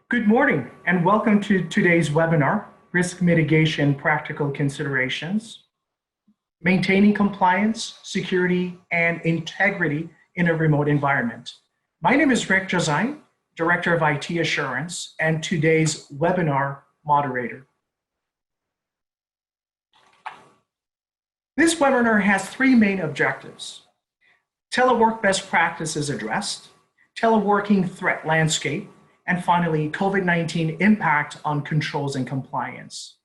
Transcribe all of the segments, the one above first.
Good morning and welcome to today's webinar, Risk Mitigation Practical Considerations, Maintaining Compliance, Security, and Integrity in a Remote Environment. My name is Rick Jazine, Director of IT Assurance, and today's webinar moderator. This webinar has three main objectives: telework best practices addressed, teleworking threat landscape, and finally, COVID-19 impact on controls and compliance.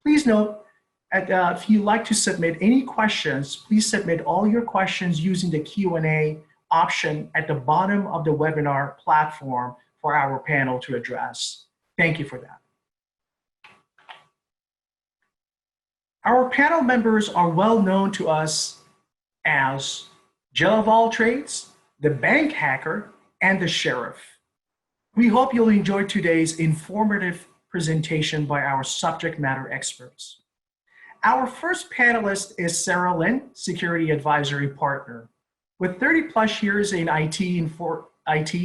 Please note, if you'd like to submit any questions, please submit all your questions using the Q&A option at the bottom of the webinar platform for our panel to address. Thank you for that. Our panel members are well known to us as Jill of all trades, the bank hacker, and the sheriff. We hope you'll enjoy today's informative presentation by our subject matter experts. Our first panelist is Sarah Lynn, Security Advisory Partner. With 30+ years in IT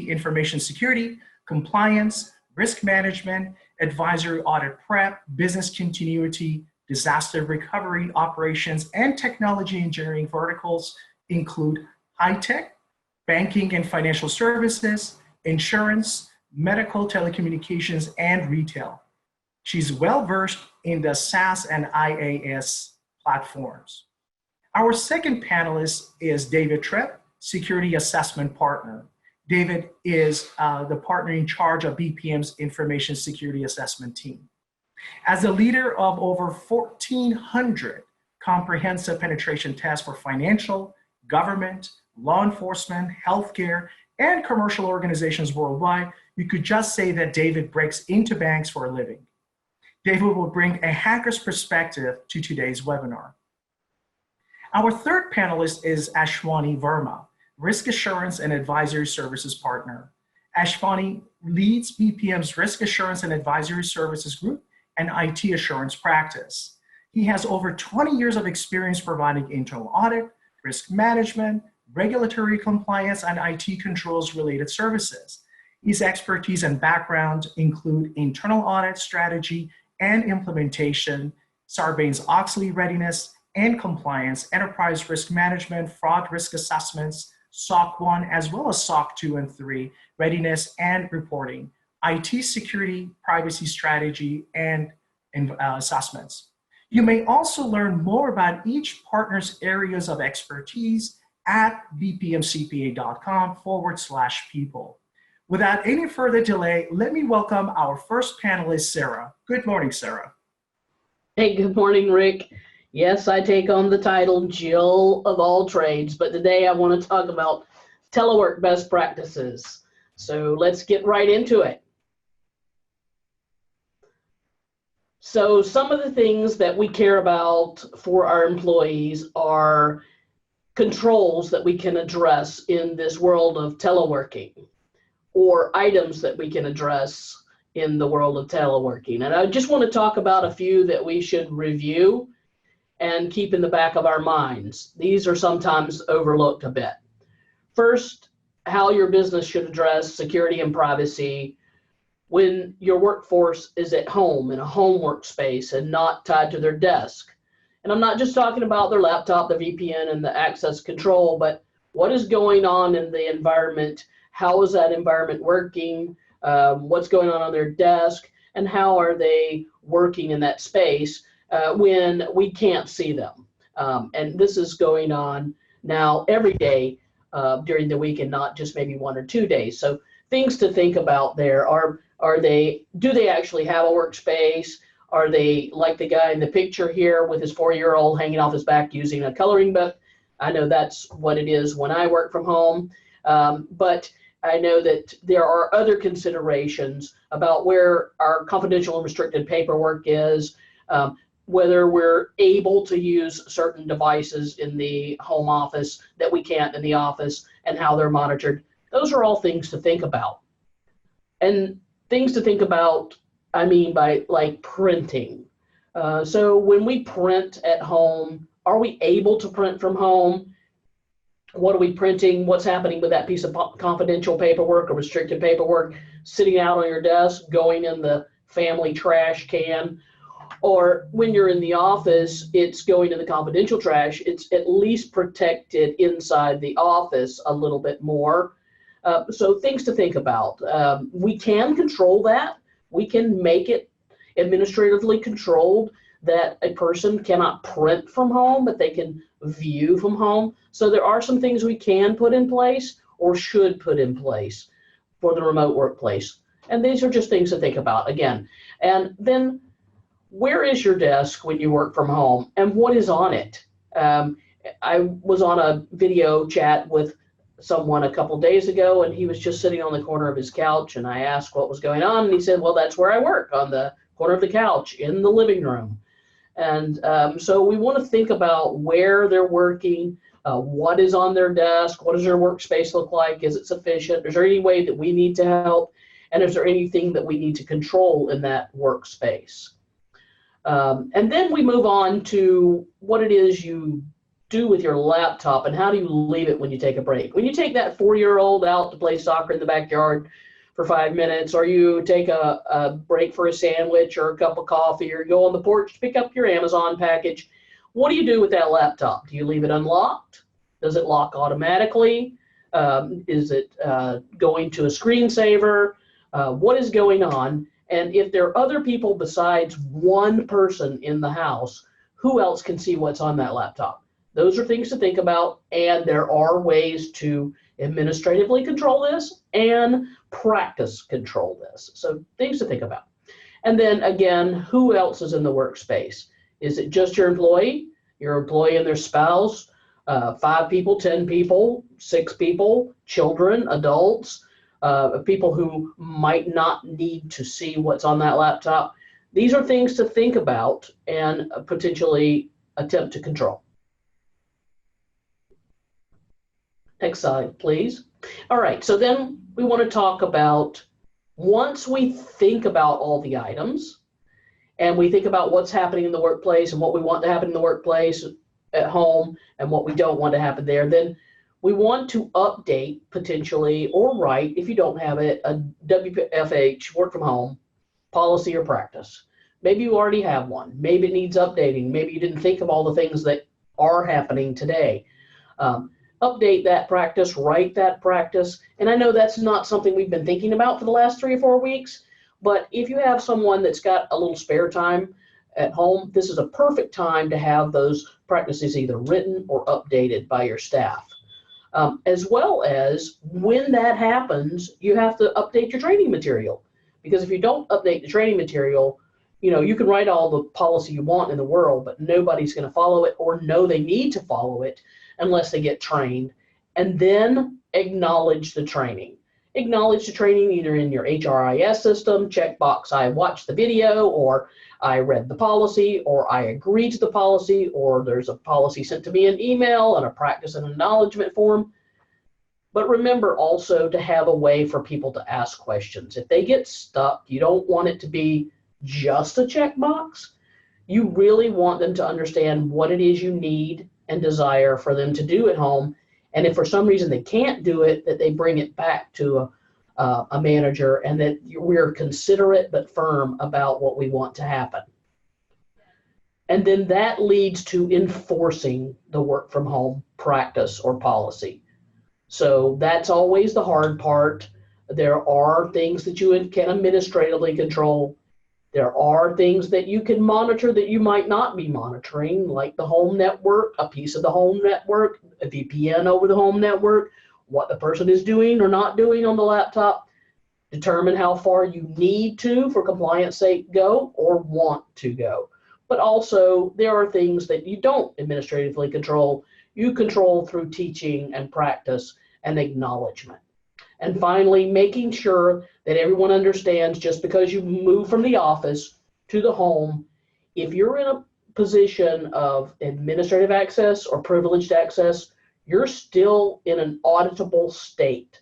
information security, compliance, risk management, advisory audit prep, business continuity, disaster recovery operations, and technology engineering verticals include high-tech, banking and financial services, insurance, medical, telecommunications, and retail. She's well-versed in the SaaS and IaaS platforms. Our second panelist is David Trepp, Security Assessment Partner. David is the partner in charge of BPM's Information Security Assessment team. As a leader of over 1,400 comprehensive penetration tests for financial, government, law enforcement, healthcare, and commercial organizations worldwide, you could just say that David breaks into banks for a living. David will bring a hacker's perspective to today's webinar. Our third panelist is Ashwani Verma, Risk Assurance and Advisory Services Partner. Ashwani leads BPM's Risk Assurance and Advisory Services Group and IT assurance practice. He has over 20 years of experience providing internal audit, risk management, regulatory compliance, and IT controls related services. His expertise and background include internal audit strategy and implementation, Sarbanes-Oxley readiness and compliance, enterprise risk management, fraud risk assessments, SOC 1, as well as SOC 2 and 3, readiness and reporting, IT security, privacy strategy, and assessments. You may also learn more about each partner's areas of expertise at bpmcpa.com/people. Without any further delay, let me welcome our first panelist, Sarah. Good morning, Sarah. Hey, good morning, Rick. Yes, I take on the title Jill of all trades, but today I want to talk about telework best practices. So let's get right into it. So some of the things that we care about for our employees are controls that we can address in this world of teleworking, or items that we can address in the world of teleworking. And I just want to talk about a few that we should review and keep in the back of our minds. These are sometimes overlooked a bit. First, how your business should address security and privacy when your workforce is at home, in a home workspace, and not tied to their desk. And I'm not just talking about their laptop, the VPN, and the access control, but what is going on in the environment? How is that environment working? What's going on their desk? And how are they working in that space when we can't see them? And this is going on now every day during the week, and not just maybe 1 or 2 days. So things to think about there do they actually have a workspace? Are they like the guy in the picture here with his 4-year-old hanging off his back using a coloring book? I know that's what it is when I work from home. But I know that there are other considerations about where our confidential and restricted paperwork is, whether we're able to use certain devices in the home office that we can't in the office, and how they're monitored. Those are all things to think about. And things to think about, I mean by like printing. So when we print at home, are we able to print from home? What are we printing? What's happening with that piece of confidential paperwork or restricted paperwork sitting out on your desk, going in the family trash can? Or when you're in the office, it's going in the confidential trash. It's at least protected inside the office a little bit more. So things to think about. We can control that. We can make it administratively controlled that a person cannot print from home, but they can view from home. So there are some things we can put in place or should put in place for the remote workplace. And these are just things to think about again. And then where is your desk when you work from home and what is on it? I was on a video chat with someone a couple days ago, and he was just sitting on the corner of his couch, and I asked what was going on, and he said, well, that's where I work, on the corner of the couch in the living room. And so we want to think about where they're working, what is on their desk, what does their workspace look like, is it sufficient, is there any way that we need to help, and is there anything that we need to control in that workspace? And then we move on to what it is you do with your laptop and how do you leave it when you take a break. When you take that 4-year-old out to play soccer in the backyard for 5 minutes, or you take a break for a sandwich or a cup of coffee, or go on the porch to pick up your Amazon package, what do you do with that laptop? Do you leave it unlocked? Does it lock automatically? Is it going to a screensaver? What is going on? And if there are other people besides one person in the house, who else can see what's on that laptop? Those are things to think about, and there are ways to administratively control this and practice control this. So things to think about. And then again, who else is in the workspace? Is it just your employee and their spouse, 5 people, 10 people, 6 people, children, adults, people who might not need to see what's on that laptop? These are things to think about and potentially attempt to control. Next slide, please. All right, so then we want to talk about, once we think about all the items and we think about what's happening in the workplace and what we want to happen in the workplace at home and what we don't want to happen there, then we want to update potentially or write, if you don't have it, a WFH, work from home, policy or practice. Maybe you already have one. Maybe it needs updating. Maybe you didn't think of all the things that are happening today. Update that practice, write that practice. And I know that's not something we've been thinking about for the last 3 or 4 weeks, but if you have someone that's got a little spare time at home, this is a perfect time to have those practices either written or updated by your staff. As well as when that happens, you have to update your training material. Because if you don't update the training material, you can write all the policy you want in the world, but nobody's going to follow it or know they need to follow it unless they get trained. And then acknowledge the training. Acknowledge the training either in your HRIS system, checkbox, I watched the video, or I read the policy, or I agree to the policy, or there's a policy sent to me in email and a practice and acknowledgement form. But remember also to have a way for people to ask questions. If they get stuck, you don't want it to be just a checkbox. You really want them to understand what it is you need and desire for them to do at home. And if for some reason they can't do it, that they bring it back to a manager, and that we're considerate but firm about what we want to happen. And then that leads to enforcing the work from home practice or policy. So that's always the hard part. There are things that you can administratively control. There are things that you can monitor that you might not be monitoring, like the home network, a piece of the home network, a VPN over the home network, what the person is doing or not doing on the laptop. Determine how far you need to, for compliance sake, go or want to go. But also, there are things that you don't administratively control. You control through teaching and practice and acknowledgement. And finally, making sure that everyone understands, just because you move from the office to the home, if you're in a position of administrative access or privileged access, you're still in an auditable state.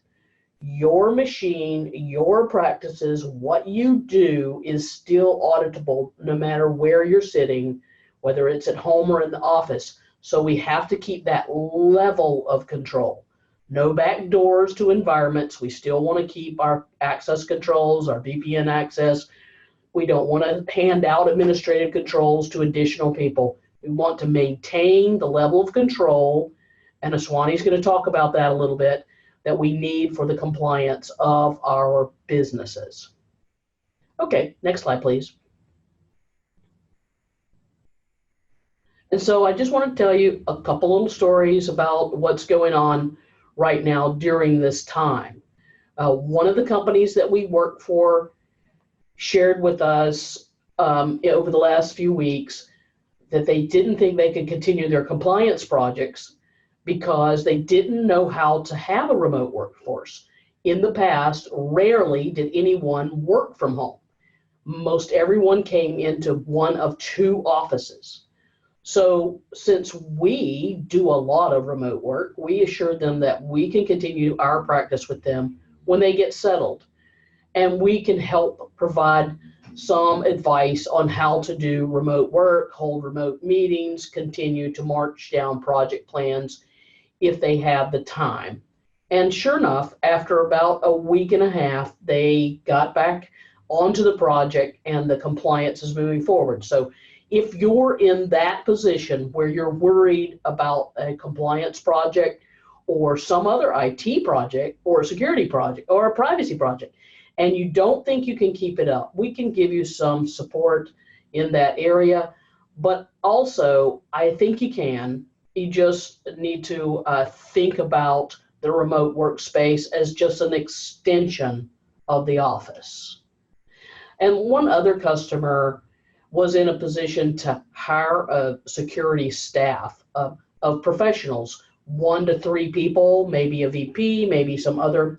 Your machine, your practices, what you do is still auditable no matter where you're sitting, whether it's at home or in the office. So we have to keep that level of control. No back doors to environments. We still want to keep our access controls, our VPN access. We don't want to hand out administrative controls to additional people. We want to maintain the level of control, and Ashwani's going to talk about that a little bit, that we need for the compliance of our businesses. Okay, next slide, please. And so I just want to tell you a couple little stories about what's going on right now during this time. One of the companies that we work for shared with us over the last few weeks that they didn't think they could continue their compliance projects because they didn't know how to have a remote workforce. In the past, rarely did anyone work from home. Most everyone came into one of two offices. So since we do a lot of remote work, we assured them that we can continue our practice with them when they get settled. And we can help provide some advice on how to do remote work, hold remote meetings, continue to march down project plans if they have the time. And sure enough, after about a week and a half, they got back onto the project and the compliance is moving forward. So if you're in that position where you're worried about a compliance project or some other IT project or a security project or a privacy project, and you don't think you can keep it up, we can give you some support in that area. But also, I think you can. You just need to think about the remote workspace as just an extension of the office. And one other customer was in a position to hire a security staff of professionals, 1 to 3 people, maybe a VP, maybe some other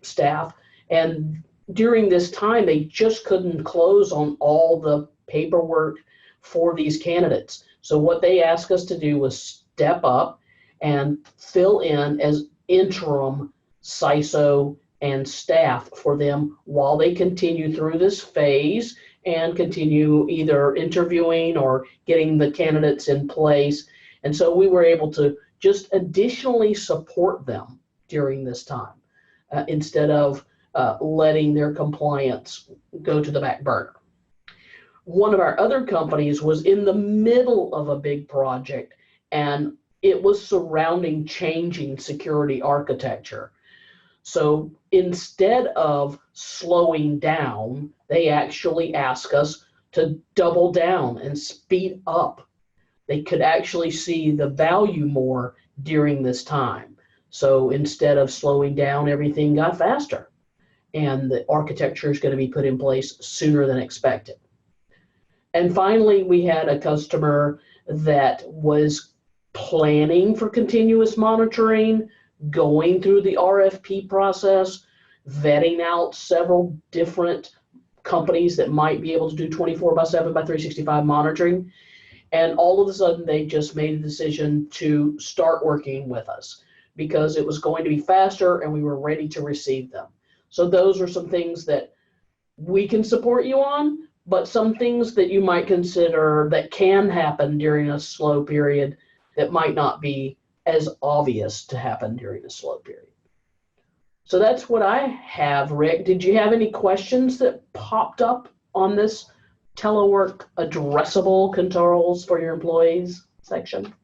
staff. And during this time, they just couldn't close on all the paperwork for these candidates. So what they asked us to do was step up and fill in as interim CISO and staff for them while they continue through this phase and continue either interviewing or getting the candidates in place. And so we were able to just additionally support them during this time instead of letting their compliance go to the back burner. One of our other companies was in the middle of a big project, and it was surrounding changing security architecture. So instead of slowing down, they actually asked us to double down and speed up. They could actually see the value more during this time. So instead of slowing down, everything got faster. And the architecture is going to be put in place sooner than expected. And finally, we had a customer that was planning for continuous monitoring, going through the RFP process, vetting out several different companies that might be able to do 24/7 by 365 monitoring. And all of a sudden, they just made a decision to start working with us because it was going to be faster and we were ready to receive them. So those are some things that we can support you on, but some things that you might consider that can happen during a slow period that might not be as obvious to happen during a slow period. So that's what I have, Rick. Did you have any questions that popped up on this telework addressable controls for your employees section?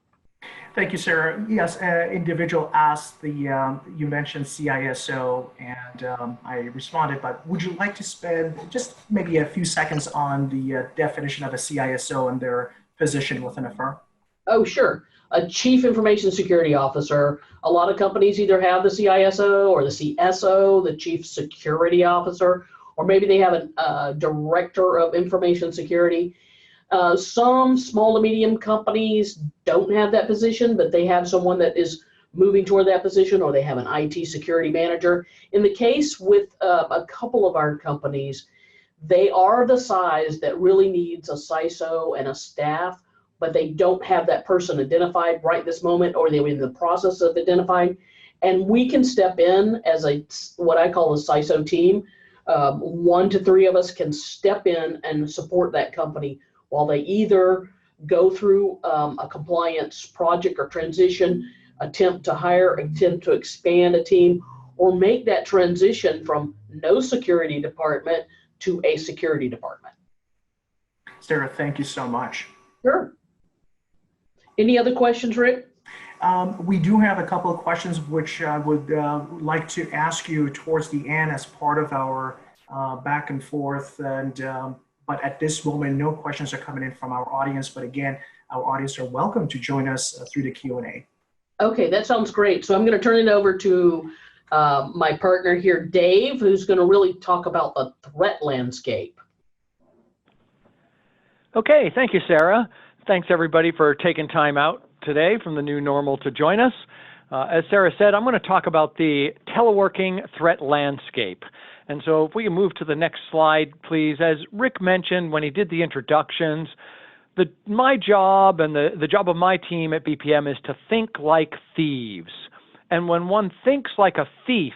Thank you, Sarah. Yes, individual asked you mentioned CISO, and I responded, but would you like to spend just maybe a few seconds on the definition of a CISO and their position within a firm? Oh, sure. A Chief Information Security Officer. A lot of companies either have the CISO or the CSO, the Chief Security Officer, or maybe they have a Director of Information Security. Some small to medium companies don't have that position, but they have someone that is moving toward that position, or they have an IT security manager. In the case with a couple of our companies, they are the size that really needs a CISO and a staff, but they don't have that person identified right this moment, or they're in the process of identifying. And we can step in as what I call a CISO team. 1 to 3 of us can step in and support that company while they either go through a compliance project or transition, attempt to hire, attempt to expand a team, or make that transition from no security department to a security department. Sarah, thank you so much. Sure. Any other questions, Rick? We do have a couple of questions which I would like to ask you towards the end as part of our back and forth. But at this moment, no questions are coming in from our audience. But again, our audience are welcome to join us through the Q&A. Okay, that sounds great. So I'm going to turn it over to my partner here, Dave, who's going to really talk about the threat landscape. Okay, thank you, Sarah. Thanks, everybody, for taking time out today from the new normal to join us. As Sarah said, I'm going to talk about the teleworking threat landscape. And so if we can move to the next slide, please. As Rick mentioned when he did the introductions, my job and the job of my team at BPM is to think like thieves. And when one thinks like a thief,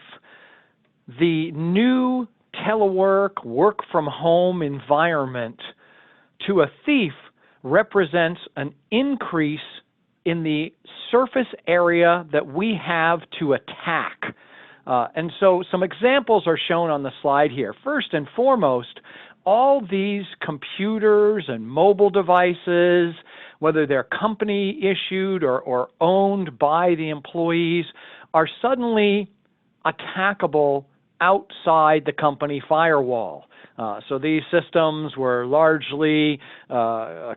the new telework, work from home environment to a thief represents an increase in the surface area that we have to attack. And so some examples are shown on the slide here. First and foremost, all these computers and mobile devices, whether they're company issued or owned by the employees, are suddenly attackable outside the company firewall. So these systems were largely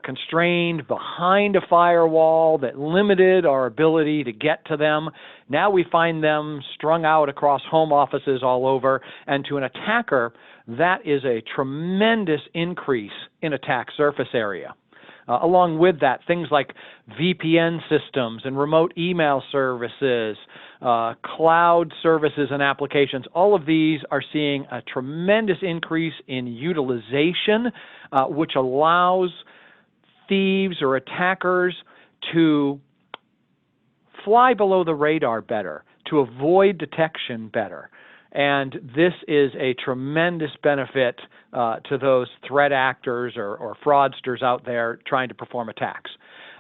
constrained behind a firewall that limited our ability to get to them. Now we find them strung out across home offices all over, and to an attacker, that is a tremendous increase in attack surface area. Along with that, things like VPN systems and remote email services, cloud services and applications, all of these are seeing a tremendous increase in utilization, which allows thieves or attackers to fly below the radar better, to avoid detection better. And this is a tremendous benefit to those threat actors or fraudsters out there trying to perform attacks.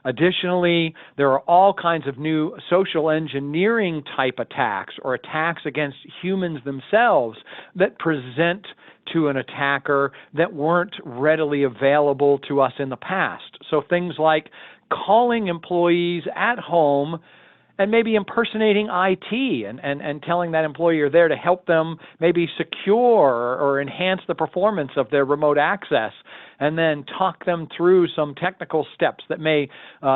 Additionally, there are all kinds of new social engineering type attacks or attacks against humans themselves that present to an attacker that weren't readily available to us in the past. So things like calling employees at home and maybe impersonating IT and telling that employee you're there to help them maybe secure or enhance the performance of their remote access, and then talk them through some technical steps that may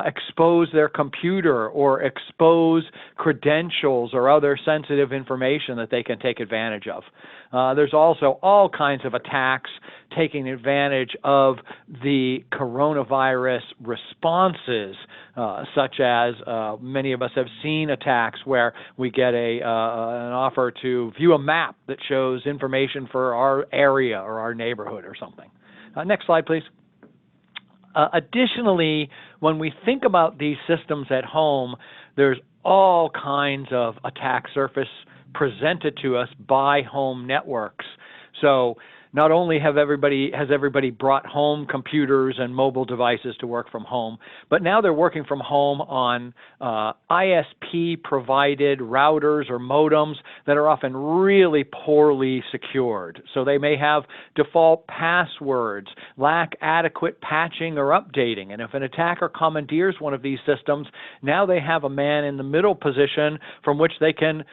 expose their computer or expose credentials or other sensitive information that they can take advantage of. There's also all kinds of attacks taking advantage of the coronavirus responses, such as many of us have seen attacks where we get an offer to view a map that shows information for our area or our neighborhood or something. Next slide, please. Additionally, when we think about these systems at home, there's all kinds of attack surface presented to us by home networks. So not only has everybody brought home computers and mobile devices to work from home, but now they're working from home on ISP-provided routers or modems that are often really poorly secured. So they may have default passwords, lack adequate patching or updating. And if an attacker commandeers one of these systems, now they have a man in the middle position from which they can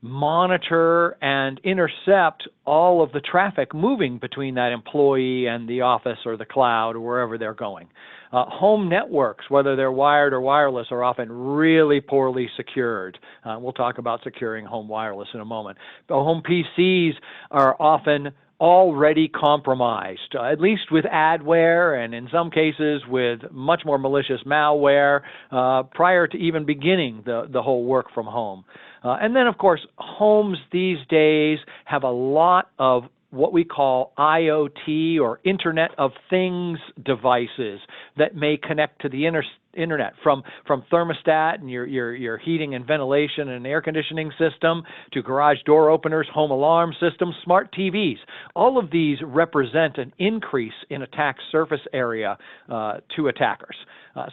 monitor and intercept all of the traffic moving between that employee and the office or the cloud or wherever they're going. Home networks, whether they're wired or wireless, are often really poorly secured. We'll talk about securing home wireless in a moment. The home PCs are often already compromised, at least with adware and in some cases with much more malicious malware prior to even beginning the whole work from home. And then, of course, homes these days have a lot of what we call IoT or Internet of Things devices that may connect to the internet, from thermostat and your heating and ventilation and air conditioning system, to garage door openers, home alarm systems, smart TVs. All of these represent an increase in attack surface area to attackers.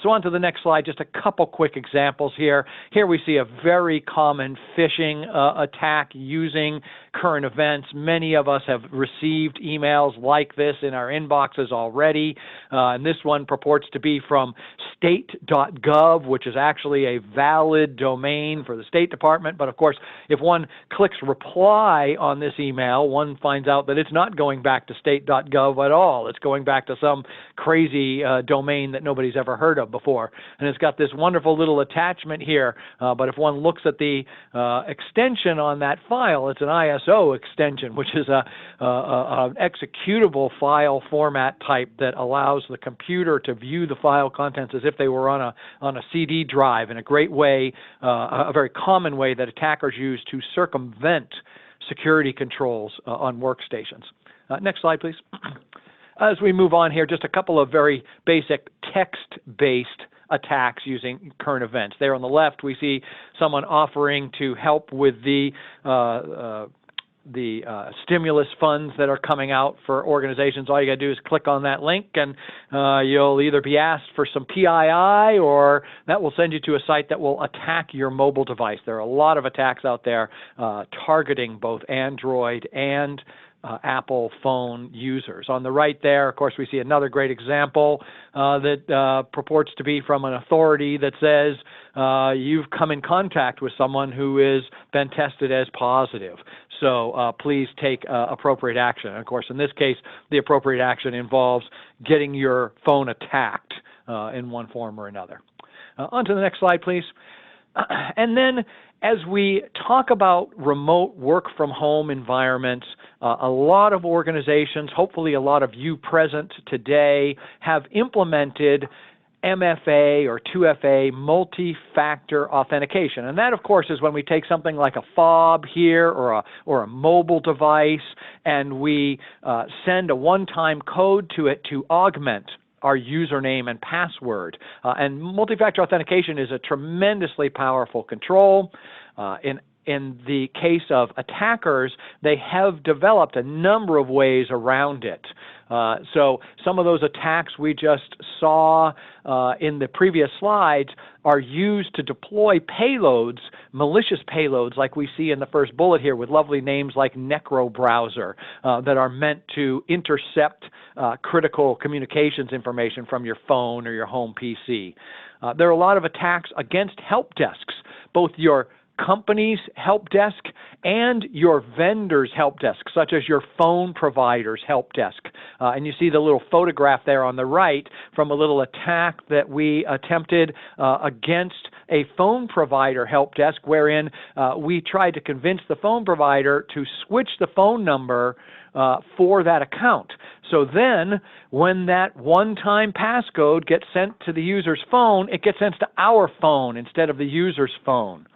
So on to the next slide, just a couple quick examples here. Here we see a very common phishing attack using current events. Many of us have received emails like this in our inboxes already, and this one purports to be from state.gov, which is actually a valid domain for the State Department. But of course, if one clicks reply on this email, one finds out that it's not going back to state.gov at all. It's going back to some crazy domain that nobody's ever heard of before. And it's got this wonderful little attachment here, but if one looks at the extension on that file, it's an ISO extension, which is an executable file format type that allows the computer to view the file contents as if they were on a CD drive, in a great way, a very common way that attackers use to circumvent security controls on workstations. Next slide, please. As we move on here, just a couple of very basic text-based attacks using current events. There on the left, we see someone offering to help with the stimulus funds that are coming out for organizations. All you got to do is click on that link, and you'll either be asked for some PII, or that will send you to a site that will attack your mobile device. There are a lot of attacks out there targeting both Android and Apple phone users. On the right there, of course, we see another great example that purports to be from an authority that says you've come in contact with someone who has been tested as positive. So please take appropriate action. And of course, in this case, the appropriate action involves getting your phone attacked in one form or another. On to the next slide, please. And then as we talk about remote work from home environments, a lot of organizations, hopefully a lot of you present today, have implemented MFA or 2FA, multi-factor authentication. And that, of course, is when we take something like a fob here or a mobile device, and we send a one-time code to it to augment our username and password. And multi-factor authentication is a tremendously powerful control. In the case of attackers, they have developed a number of ways around it. So some of those attacks we just saw in the previous slides are used to deploy payloads, malicious payloads like we see in the first bullet here with lovely names like Necro Browser that are meant to intercept critical communications information from your phone or your home PC. There are a lot of attacks against help desks, both your company's help desk and your vendor's help desk, such as your phone provider's help desk. And you see the little photograph there on the right from a little attack that we attempted against a phone provider help desk, wherein we tried to convince the phone provider to switch the phone number for that account. So then, when that one-time passcode gets sent to the user's phone, it gets sent to our phone instead of the user's phone.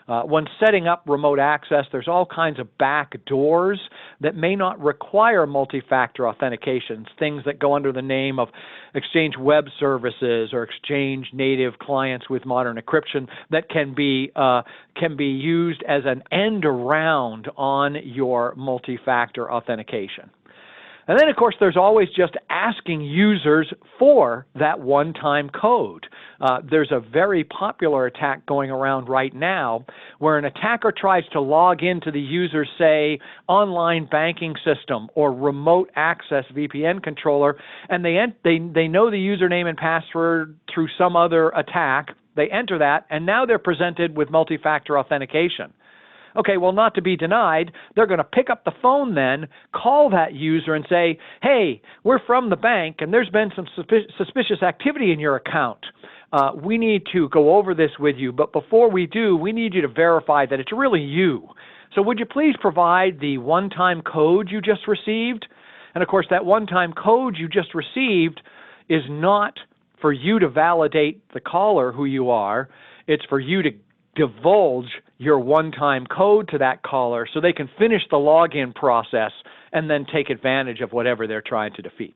When setting up remote access, there's all kinds of back doors that may not require multi-factor authentication, things that go under the name of Exchange Web Services or Exchange native clients with modern encryption that can be used as an end around on your multi-factor authentication. And then, of course, there's always just asking users for that one-time code. There's a very popular attack going around right now where an attacker tries to log into the user's, say, online banking system or remote access VPN controller, and they know the username and password through some other attack. They enter that, and now they're presented with multi-factor authentication. Okay, well, not to be denied, they're going to pick up the phone then, call that user and say, hey, we're from the bank and there's been some suspicious activity in your account. We need to go over this with you, but before we do, we need you to verify that it's really you. So would you please provide the one-time code you just received? And of course, that one-time code you just received is not for you to validate the caller who you are. It's for you to divulge your one-time code to that caller so they can finish the login process and then take advantage of whatever they're trying to defeat.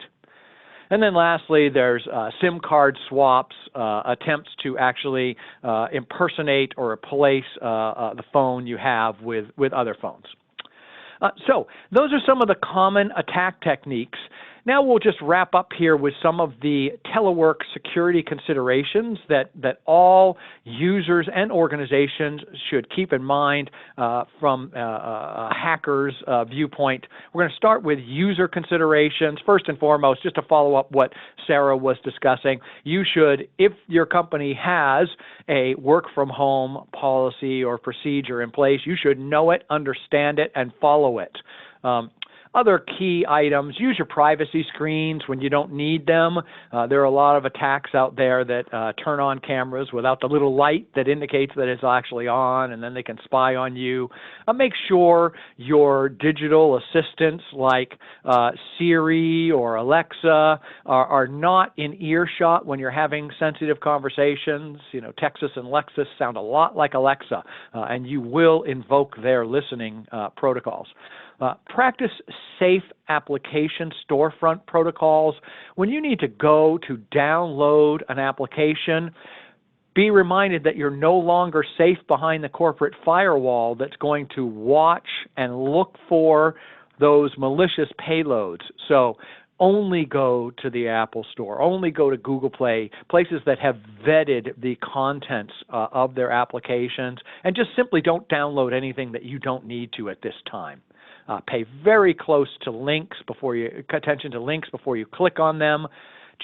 And then lastly, there's SIM card swaps, attempts to actually impersonate or replace the phone you have with other phones. So those are some of the common attack techniques. Now we'll just wrap up here with some of the telework security considerations that all users and organizations should keep in mind from a hacker's viewpoint. We're going to start with user considerations. First and foremost, just to follow up what Sarah was discussing, you should, if your company has a work from home policy or procedure in place, you should know it, understand it, and follow it. Other key items, use your privacy screens when you don't need them. There are a lot of attacks out there that turn on cameras without the little light that indicates that it's actually on, and then they can spy on you. Make sure your digital assistants like Siri or Alexa are not in earshot when you're having sensitive conversations. You know, Texas and Lexus sound a lot like Alexa, and you will invoke their listening protocols. Practice safe application storefront protocols. When you need to go to download an application, be reminded that you're no longer safe behind the corporate firewall that's going to watch and look for those malicious payloads. So only go to the Apple Store, only go to Google Play, places that have vetted the contents of their applications, and just simply don't download anything that you don't need to at this time. Pay very close to links attention to links before you click on them.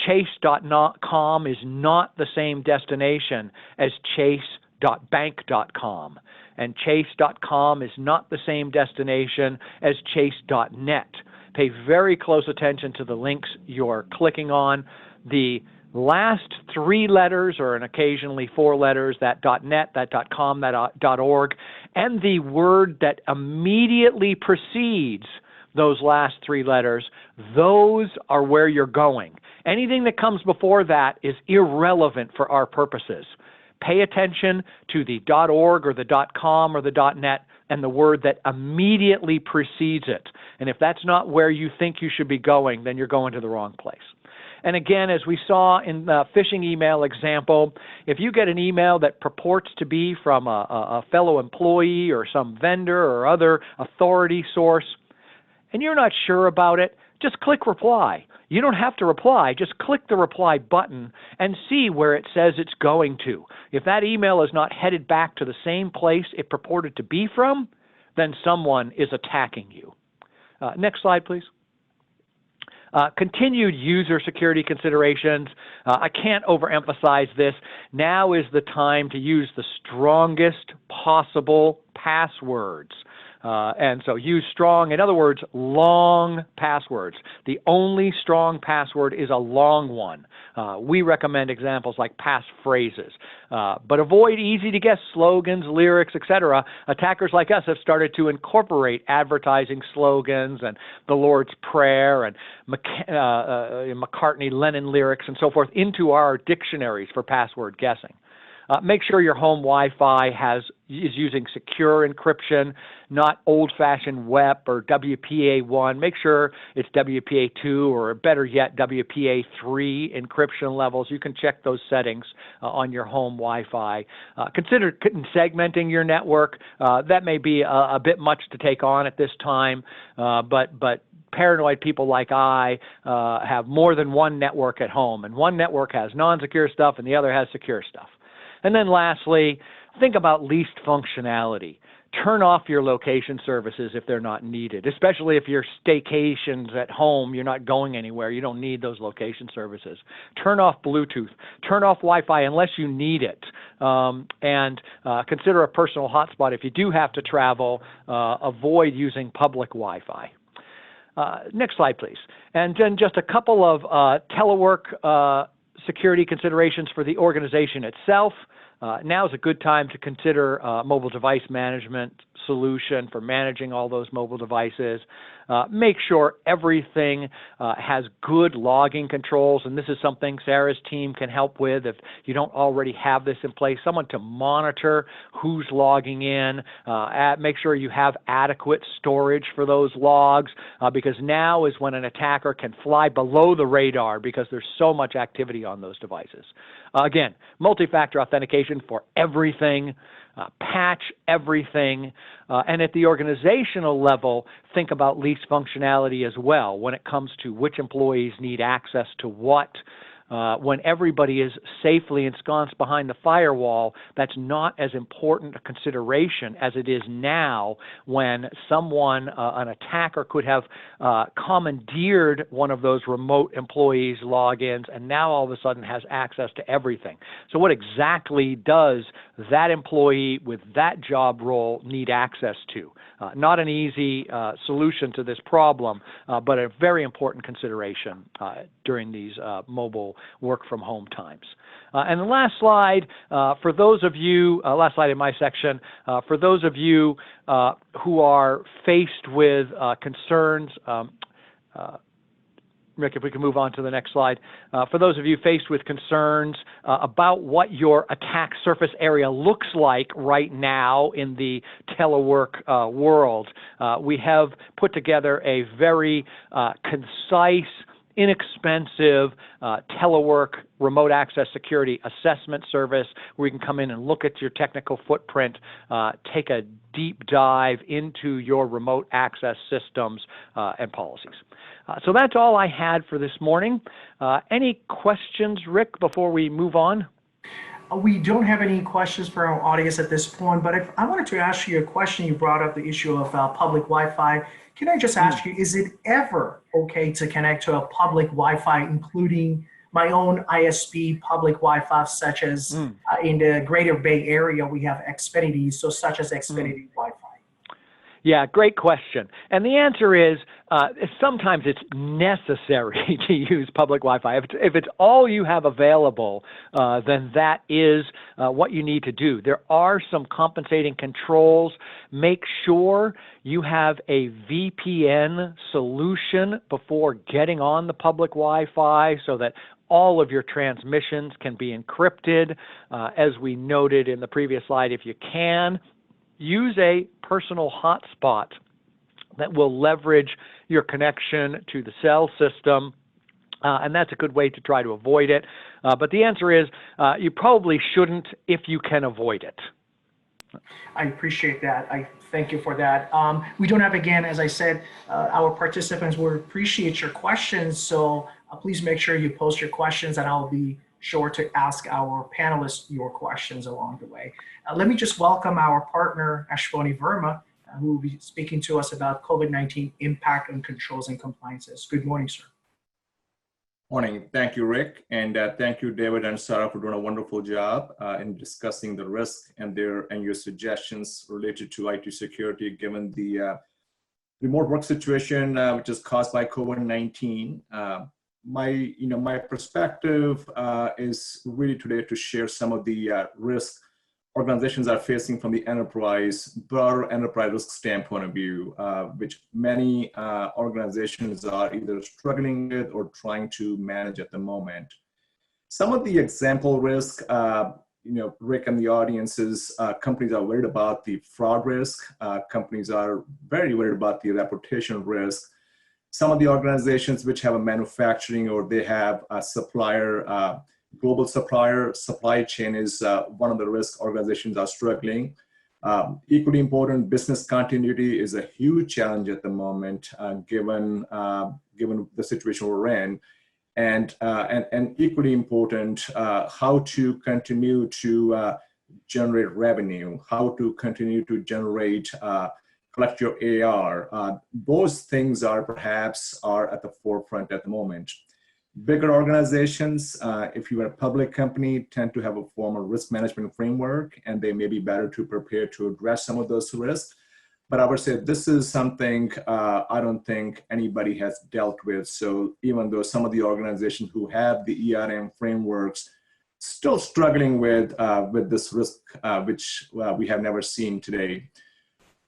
Chase.com is not the same destination as chase.bank.com, and chase.com is not the same destination as chase.net. Pay very close attention to the links you're clicking on. The last 3 letters, or occasionally 4 letters, that .net, that .com, that .org, and the word that immediately precedes those last 3 letters, those are where you're going. Anything that comes before that is irrelevant for our purposes. Pay attention to the .org or the .com or the .net and the word that immediately precedes it. And if that's not where you think you should be going, then you're going to the wrong place. And again, as we saw in the phishing email example, if you get an email that purports to be from a fellow employee or some vendor or other authority source, and you're not sure about it, just click reply. You don't have to reply. Just click the reply button and see where it says it's going to. If that email is not headed back to the same place it purported to be from, then someone is attacking you. Next slide, please. Continued user security considerations. I can't overemphasize this. Now is the time to use the strongest possible passwords. And so use strong, in other words, long passwords. The only strong password is a long one. We recommend examples like passphrases. But avoid easy-to-guess slogans, lyrics, etc. Attackers like us have started to incorporate advertising slogans and the Lord's Prayer and McCartney, Lennon lyrics and so forth into our dictionaries for password guessing. Make sure your home Wi-Fi is using secure encryption, not old-fashioned WEP or WPA1. Make sure it's WPA2 or better yet, WPA3 encryption levels. You can check those settings on your home Wi-Fi. Consider segmenting your network. That may be a bit much to take on at this time, but paranoid people like I have more than one network at home, and one network has non-secure stuff and the other has secure stuff. And then lastly, think about least functionality. Turn off your location services if they're not needed, especially if you're staycations at home, you're not going anywhere, you don't need those location services. Turn off Bluetooth. Turn off Wi-Fi unless you need it. And consider a personal hotspot. If you do have to travel, avoid using public Wi-Fi. Next slide, please. And then just a couple of telework security considerations for the organization itself. Now is a good time to consider mobile device management solution for managing all those mobile devices. Make sure everything has good logging controls, and this is something Sarah's team can help with if you don't already have this in place. Someone to monitor who's logging in, make sure you have adequate storage for those logs, because now is when an attacker can fly below the radar because there's so much activity on those devices. Again, multi-factor authentication for everything. Patch everything, and at the organizational level, think about least functionality as well when it comes to which employees need access to what. When everybody is safely ensconced behind the firewall, that's not as important a consideration as it is now when someone, an attacker could have commandeered one of those remote employees' logins and now all of a sudden has access to everything. So what exactly does that employee with that job role need access to? Not an easy solution to this problem, but a very important consideration during these mobile work from home times. And the last slide, for those of you, last slide in my section, for those of you who are faced with concerns, Rick, if we can move on to the next slide. For those of you faced with concerns about what your attack surface area looks like right now in the telework world, we have put together a very concise, inexpensive telework remote access security assessment service where you can come in and look at your technical footprint, take a deep dive into your remote access systems and policies. So that's all I had for this morning. Any questions, Rick, before we move on? We don't have any questions for our audience at this point, but if I wanted to ask you a question, you brought up the issue of public Wi-Fi. Can I just ask you, is it ever okay to connect to a public Wi-Fi, including my own ISP public Wi-Fi, such as in the Greater Bay Area, we have Xfinity, so such as Xfinity Wi-Fi? Yeah, great question. And the answer is sometimes it's necessary to use public Wi-Fi. If it's all you have available, then that is what you need to do. There are some compensating controls. Make sure you have a VPN solution before getting on the public Wi-Fi so that all of your transmissions can be encrypted. As we noted in the previous slide, if you can, use a personal hotspot that will leverage your connection to the cell system, and that's a good way to try to avoid it. But the answer is you probably shouldn't if you can avoid it. I appreciate that. I thank you for that. We don't have, again, as I said, our participants will appreciate your questions, so please make sure you post your questions and I'll be sure to ask our panelists your questions along the way. Let me just welcome our partner, Ashwani Verma, who will be speaking to us about COVID-19 impact on controls and compliances. Good morning, sir. Morning. Thank you, Rick. And thank you, David and Sarah, for doing a wonderful job in discussing the risk and your suggestions related to IT security, given the remote work situation, which is caused by COVID-19. My perspective is really today to share some of the risks organizations are facing from the broader enterprise risk standpoint of view, which many organizations are either struggling with or trying to manage at the moment. Some of the example risk, Rick and the audiences, companies are worried about the fraud risk. Companies are very worried about the reputation risk. Some of the organizations which have a manufacturing or they have a supplier, global supplier, supply chain is one of the risk organizations are struggling. Equally important, business continuity is a huge challenge at the moment, given the situation we're in. And equally important, how to continue to generate revenue, how to continue to generate collect your AR. Those things are perhaps at the forefront at the moment. Bigger organizations, if you are a public company, tend to have a formal risk management framework, and they may be better to prepare to address some of those risks. But I would say this is something I don't think anybody has dealt with. So even though some of the organizations who have the ERM frameworks still struggling with this risk, which we have never seen today.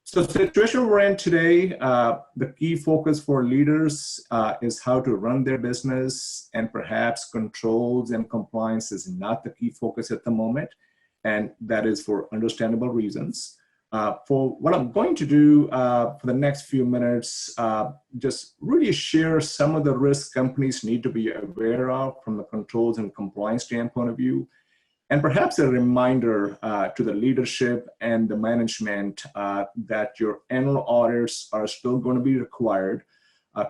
So the situation we're in today, the key focus for leaders is how to run their business, and perhaps controls and compliance is not the key focus at the moment, and that is for understandable reasons. For what I'm going to do for the next few minutes, just really share some of the risks companies need to be aware of from the controls and compliance standpoint of view, and perhaps a reminder to the leadership and the management that your annual audits are still going to be required.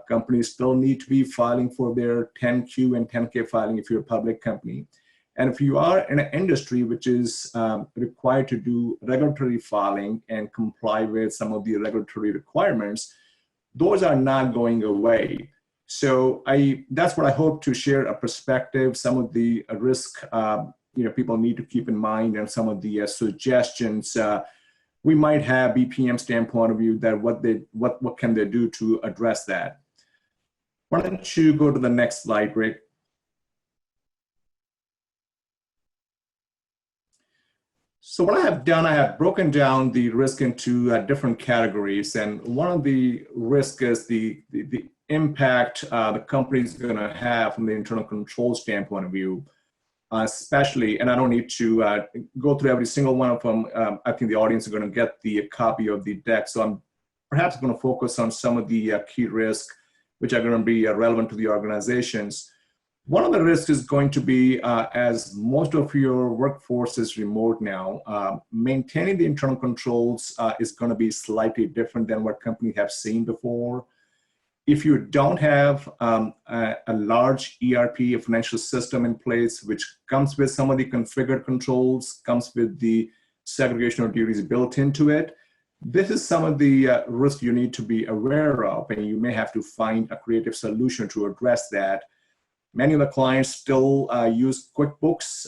Companies still need to be filing for their 10Q and 10K filing if you're a public company. And if you are in an industry which is required to do regulatory filing and comply with some of the regulatory requirements, those are not going away. So that's what I hope to share, a perspective, some of the risk people need to keep in mind, and some of the suggestions we might have BPM standpoint of view, that what can they do to address that. Why don't you go to the next slide, Rick? So what I have done, I have broken down the risk into different categories, and one of the risks is the impact the company is going to have from the internal control standpoint of view. Especially, and I don't need to go through every single one of them. I think the audience is going to get the copy of the deck. So I'm perhaps going to focus on some of the key risks, which are going to be relevant to the organizations. One of the risks is going to be, as most of your workforce is remote now, maintaining the internal controls is going to be slightly different than what companies have seen before. If you don't have a large ERP, a financial system in place, which comes with some of the configured controls, comes with the segregation of duties built into it, this is some of the risks you need to be aware of, and you may have to find a creative solution to address that. Many of the clients still use QuickBooks,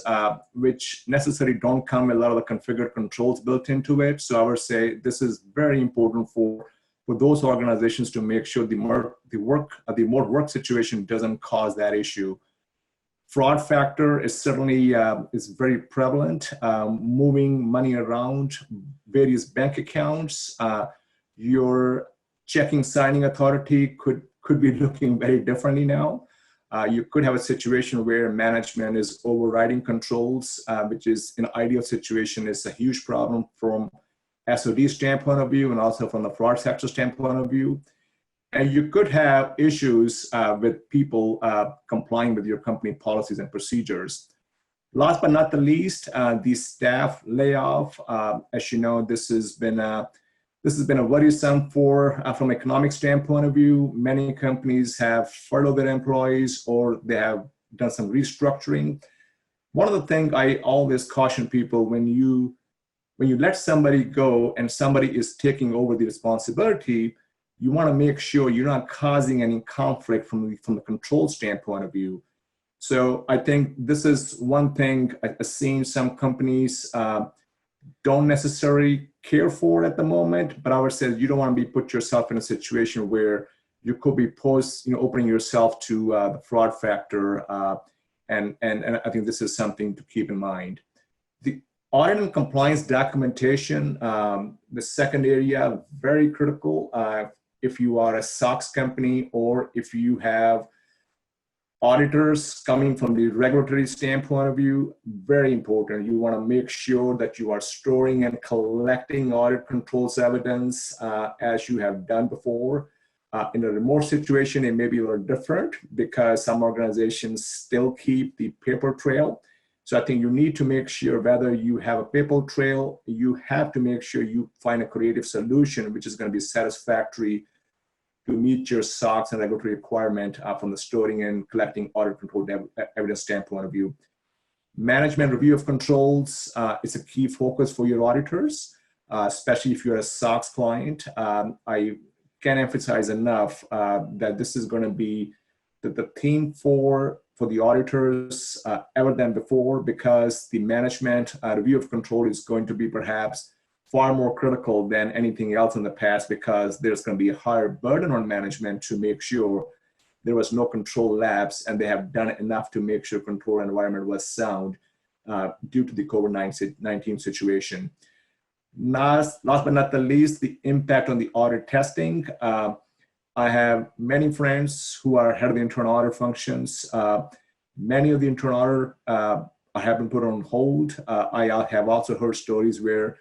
which necessarily don't come with a lot of the configured controls built into it. So I would say this is very important for those organizations to make sure the more work situation doesn't cause that issue. Fraud factor is certainly is very prevalent. Moving money around various bank accounts, your checking signing authority could be looking very differently now. You could have a situation where management is overriding controls, which is, in an ideal situation, is a huge problem from SOD standpoint of view, and also from the fraud sector standpoint of view. And you could have issues with people complying with your company policies and procedures. Last but not the least, the staff layoff. As you know, this has been a worrisome from an economic standpoint of view. Many companies have furloughed their employees, or they have done some restructuring. One of the things I always caution people, when you let somebody go and somebody is taking over the responsibility, you want to make sure you're not causing any conflict from the control standpoint of view. So I think this is one thing I've seen some companies don't necessarily care for at the moment, but I would say you don't want to put yourself in a situation where you could be opening yourself to the fraud factor, and I think this is something to keep in mind. The audit and compliance documentation, the second area, very critical. If you are a SOX company, or if you have auditors coming from the regulatory standpoint of view, very important. You want to make sure that you are storing and collecting audit controls evidence as you have done before. In a remote situation, it may be a little different because some organizations still keep the paper trail. So I think you need to make sure, whether you have a paper trail, you have to make sure you find a creative solution which is going to be satisfactory to meet your SOX and regulatory requirement from the storing and collecting audit control evidence standpoint of view. Management review of controls is a key focus for your auditors, especially if you're a SOX client. I can't emphasize enough that this is going to be the theme for the auditors ever than before, because the management review of control is going to be perhaps far more critical than anything else in the past, because there's going to be a higher burden on management to make sure there was no control lapse, and they have done enough to make sure control environment was sound due to the COVID-19 situation. last but not the least, the impact on the audit testing. I have many friends who are head of the internal audit functions. Many of the internal audit have been put on hold. I have also heard stories where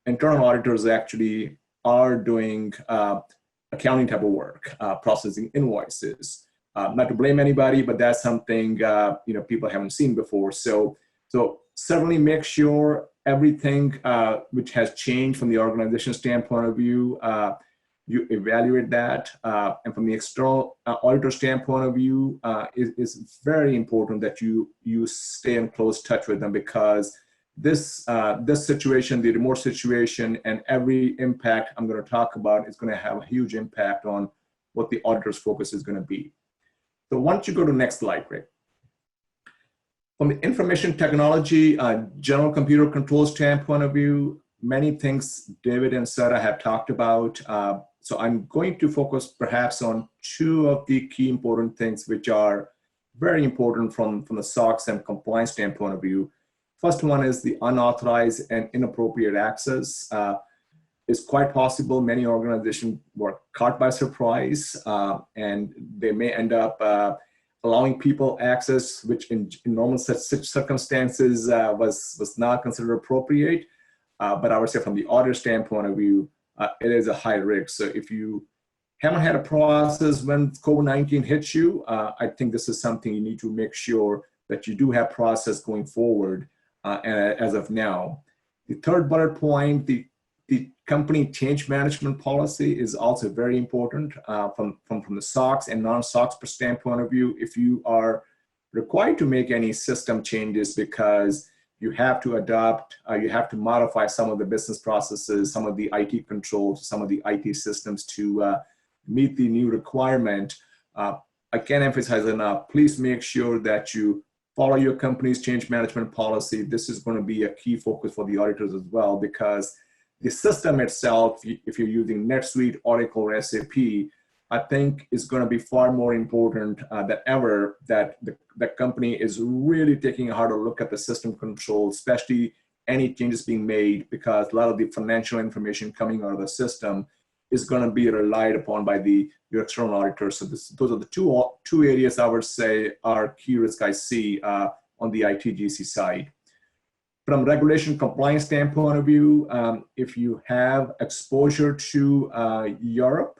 internal auditors actually are doing accounting type of work, processing invoices. Not to blame anybody, but that's something people haven't seen before. So certainly make sure everything which has changed from the organization standpoint of view, you evaluate that. And from the external auditor standpoint of view, it's very important that you stay in close touch with them, because this situation, the remote situation, and every impact I'm going to talk about is going to have a huge impact on what the auditor's focus is going to be. So why don't you go to the next slide, Rick? From the information technology, general computer control standpoint of view, many things David and Sarah have talked about. So I'm going to focus perhaps on two of the key important things which are very important from the SOX and compliance standpoint of view. First one is the unauthorized and inappropriate access. It's quite possible many organizations were caught by surprise, and they may end up allowing people access, which in normal such circumstances was not considered appropriate. But I would say from the audit standpoint of view, it is a high risk. So if you haven't had a process when COVID-19 hits you, I think this is something you need to make sure that you do have process going forward as of now. The third bullet point, the company change management policy is also very important from the SOX and non-SOX standpoint of view. If you are required to make any system changes because you have to adopt, you have to modify some of the business processes, some of the IT controls, some of the IT systems to meet the new requirement, I can't emphasize enough, please make sure that you follow your company's change management policy. This is going to be a key focus for the auditors as well, because the system itself, if you're using NetSuite, Oracle, or SAP, I think is going to be far more important than ever that the company is really taking a harder look at the system control, especially any changes being made, because a lot of the financial information coming out of the system is going to be relied upon by your external auditors. So those are the two areas I would say are key risks I see on the ITGC side. From regulation compliance standpoint of view, if you have exposure to Europe,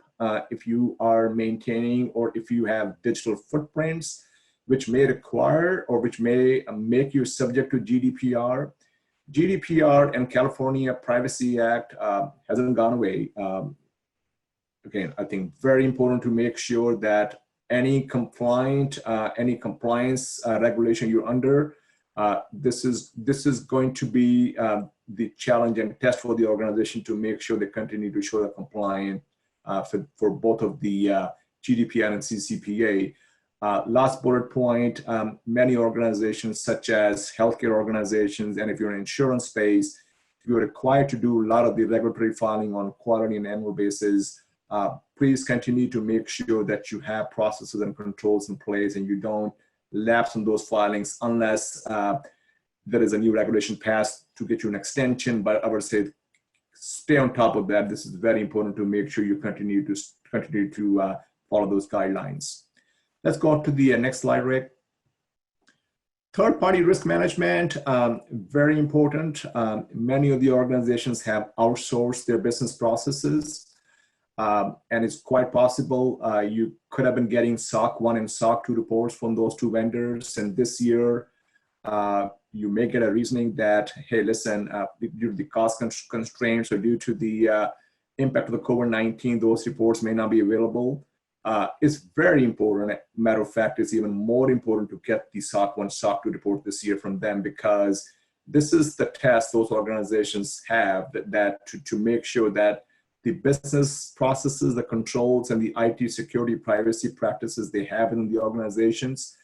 if you are maintaining or if you have digital footprints, which may require or which may make you subject to GDPR. GDPR and California Privacy Act hasn't gone away. Again, I think very important to make sure that any compliance regulation you're under, this is going to be the challenge and test for the organization to make sure they continue to show the compliant for both of the GDPR and CCPA. Last bullet point, many organizations such as healthcare organizations, and if you're in insurance space, you're required to do a lot of the regulatory filing on quarterly and annual basis. Please continue to make sure that you have processes and controls in place and you don't lapse on those filings unless there is a new regulation passed to get you an extension. But I would say stay on top of that. This is very important to make sure you continue to follow those guidelines. Let's go to the next slide, Rick. Third-party risk management, very important. Many of the organizations have outsourced their business processes. And it's quite possible you could have been getting SOC 1 and SOC 2 reports from those two vendors. And this year, you may get a reasoning that, hey, listen, due to the cost constraints or due to the impact of the COVID-19, those reports may not be available. It's very important. Matter of fact, it's even more important to get the SOC 1, SOC 2 report this year from them, because this is the test those organizations have to make sure that the business processes, the controls, and the IT security privacy practices they have in the organizations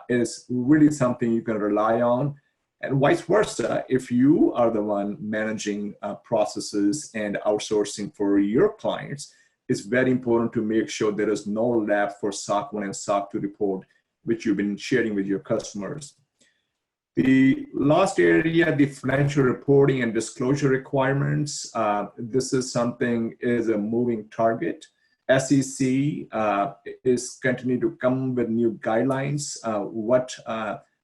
is really something you can rely on. And vice versa, if you are the one managing processes and outsourcing for your clients, it's very important to make sure there is no lapse for SOC 1 and SOC 2 report, which you've been sharing with your customers. The last area, the financial reporting and disclosure requirements. This is something is a moving target. SEC is continuing to come with new guidelines. What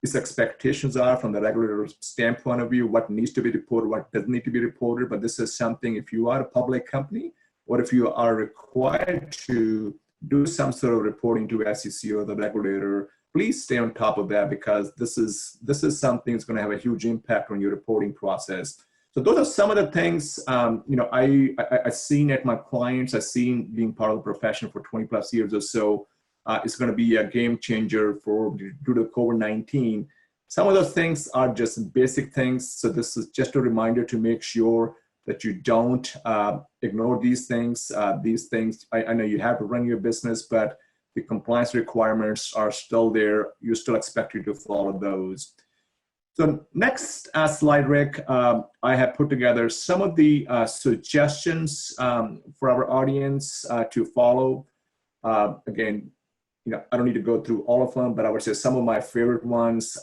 its expectations are from the regulator standpoint of view, what needs to be reported, what doesn't need to be reported. But this is something, if you are a public company, or if you are required to do some sort of reporting to SEC or the regulator, please stay on top of that, because this is something that's going to have a huge impact on your reporting process. So those are some of the things I've seen at my clients. I've seen being part of the profession for 20 plus years or so. It's going to be a game changer due to COVID-19. Some of those things are just basic things. So this is just a reminder to make sure that you don't ignore these things. I know you have to run your business, but the compliance requirements are still there. You're still expected to follow those. So next slide, Rick, I have put together some of the suggestions for our audience to follow. Again, I don't need to go through all of them, but I would say some of my favorite ones.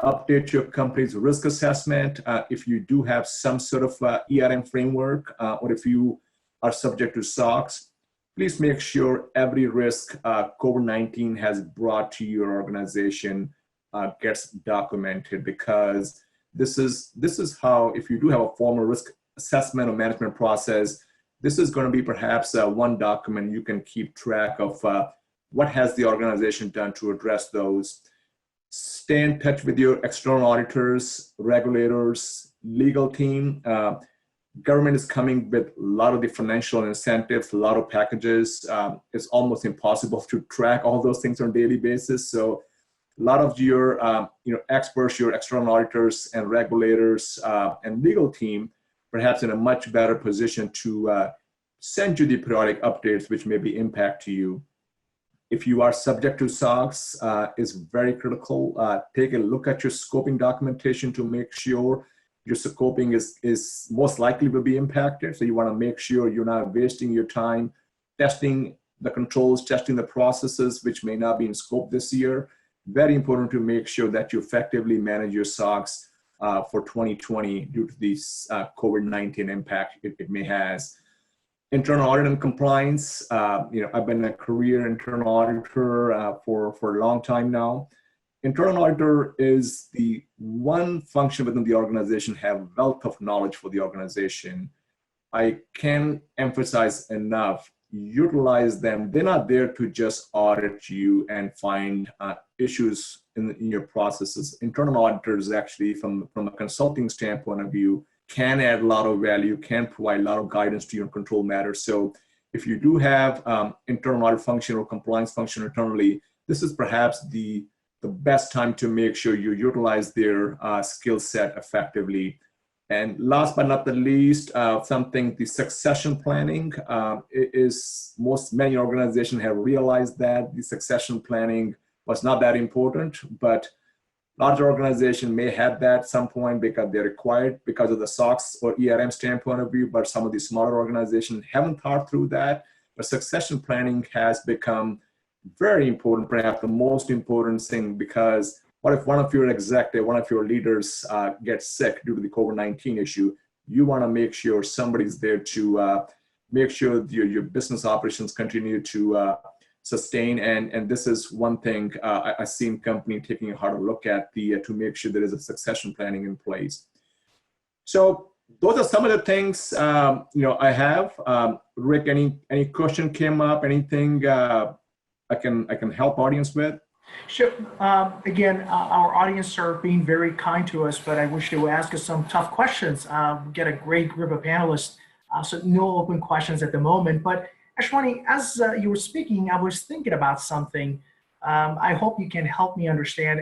Update your company's risk assessment. If you do have some sort of ERM framework, or if you are subject to SOX, please make sure every risk COVID-19 has brought to your organization gets documented, because this is how, if you do have a formal risk assessment or management process, this is going to be perhaps one document you can keep track of what has the organization done to address those. Stay in touch with your external auditors, regulators, legal team. Government is coming with a lot of the financial incentives, a lot of packages. It's almost impossible to track all those things on a daily basis. So a lot of your experts, your external auditors and regulators and legal team, perhaps in a much better position to send you the periodic updates which may be impact to you. If you are subject to SOX, it's very critical. Take a look at your scoping documentation to make sure your scoping is most likely will be impacted. So you want to make sure you're not wasting your time testing the controls, testing the processes which may not be in scope this year. Very important to make sure that you effectively manage your SOX for 2020 due to this COVID-19 impact it may has. Internal audit and compliance. I've been a career internal auditor for a long time now. Internal auditor is the one function within the organization have wealth of knowledge for the organization. I can't emphasize enough, utilize them. They're not there to just audit you and find issues in your processes. Internal auditors actually, from a consulting standpoint of view, can add a lot of value, can provide a lot of guidance to your control matters. So if you do have internal audit function or compliance function internally, this is perhaps the best time to make sure you utilize their skill set effectively. And last but not the least, the succession planning many organizations have realized that the succession planning was not that important, but larger organizations may have that at some point because they're required because of the SOX or ERM standpoint of view, but some of the smaller organizations haven't thought through that. But succession planning has become very important, perhaps the most important thing, because what if one of your executives, one of your leaders gets sick due to the COVID-19 issue? You want to make sure somebody's there to make sure your business operations continue to sustain, and this is one thing I've seen company taking a harder look at to make sure there is a succession planning in place. So those are some of the things I have. Rick, any question came up? Anything I can help audience with? Sure. Again, our audience are being very kind to us, but I wish they would ask us some tough questions. We get a great group of panelists, so no open questions at the moment. But Ashwani, as you were speaking, I was thinking about something. I hope you can help me understand.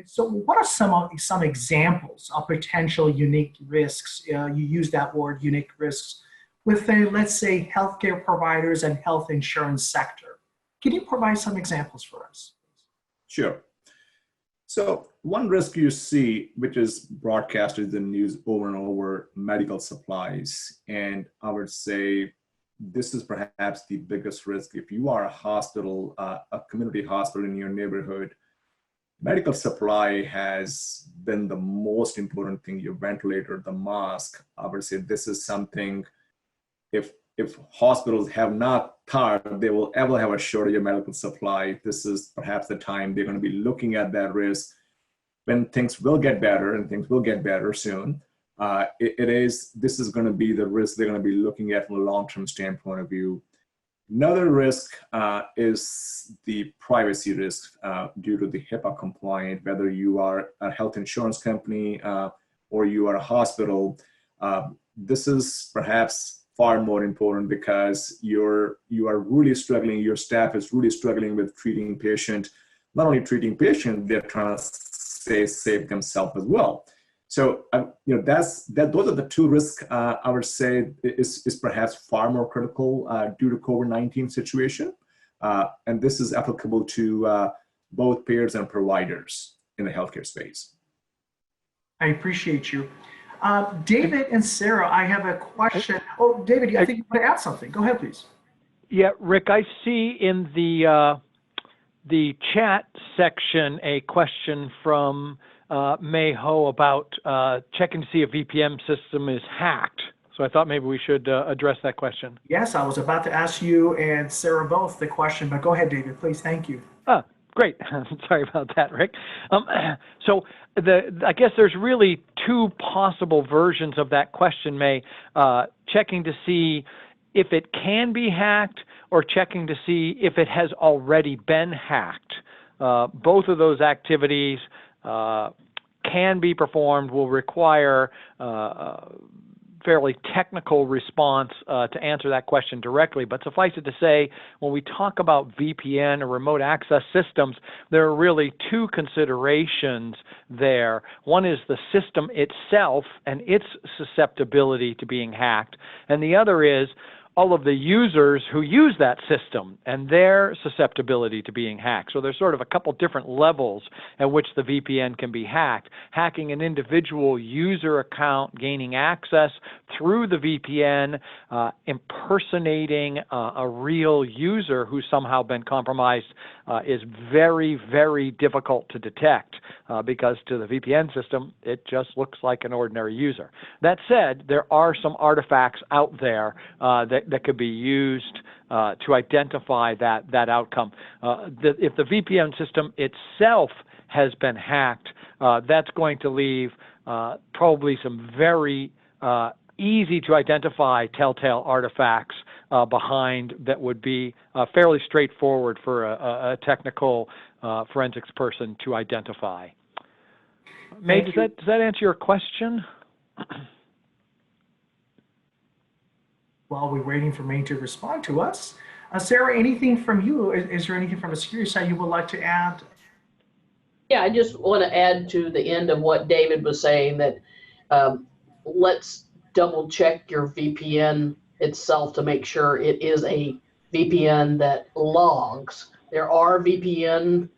So what are some examples of potential unique risks? You use that word, unique risks, within, let's say, healthcare providers and health insurance sector. Can you provide some examples for us? Sure. So one risk you see, which is broadcasted in the news over and over, medical supplies. And I would say this is perhaps the biggest risk. If you are a hospital, a community hospital in your neighborhood, medical supply has been the most important thing. Your ventilator, the mask, I would say this is something, if hospitals have not thought they will ever have a shortage of medical supply, this is perhaps the time they're going to be looking at that risk when things will get better, and things will get better soon. This is going to be the risk they're going to be looking at from a long-term standpoint of view. Another risk is the privacy risk due to the HIPAA compliant, whether you are a health insurance company or you are a hospital. This is perhaps far more important because you are really struggling, your staff is really struggling with treating patient, not only treating patient, they're trying to save themselves as well. So, those are the two risks I would say is perhaps far more critical due to COVID-19 situation. And this is applicable to both payers and providers in the healthcare space. I appreciate you. David and Sarah, I have a question. Oh, David, I think you want to add something. Go ahead, please. Yeah, Rick, I see in the chat section a question from May Ho about checking to see if VPN system is hacked. So I thought maybe we should address that question. Yes, I was about to ask you and Sarah both the question, but go ahead, David, please. Thank you. Great. Sorry about that, Rick. So I guess there's really two possible versions of that question, May. Checking to see if it can be hacked or checking to see if it has already been hacked. Both of those activities can be performed, will require fairly technical response to answer that question directly. But suffice it to say, when we talk about VPN or remote access systems, there are really two considerations there. One is the system itself and its susceptibility to being hacked, and the other is all of the users who use that system and their susceptibility to being hacked. So there's sort of a couple different levels at which the VPN can be hacked. Hacking an individual user account, gaining access through the VPN, impersonating a real user who's somehow been compromised is very, very difficult to detect because to the VPN system, it just looks like an ordinary user. That said, there are some artifacts out there that could be used to identify that outcome. If the VPN system itself has been hacked, that's going to leave probably some very easy to identify telltale artifacts behind that would be fairly straightforward for a technical forensics person to identify. May, does that answer your question? While we're waiting for May to respond to us, Sarah, anything from you? Is there anything from a security side you would like to add? Yeah, I just want to add to the end of what David was saying that let's double check your VPN itself to make sure it is a VPN that logs. There are VPNs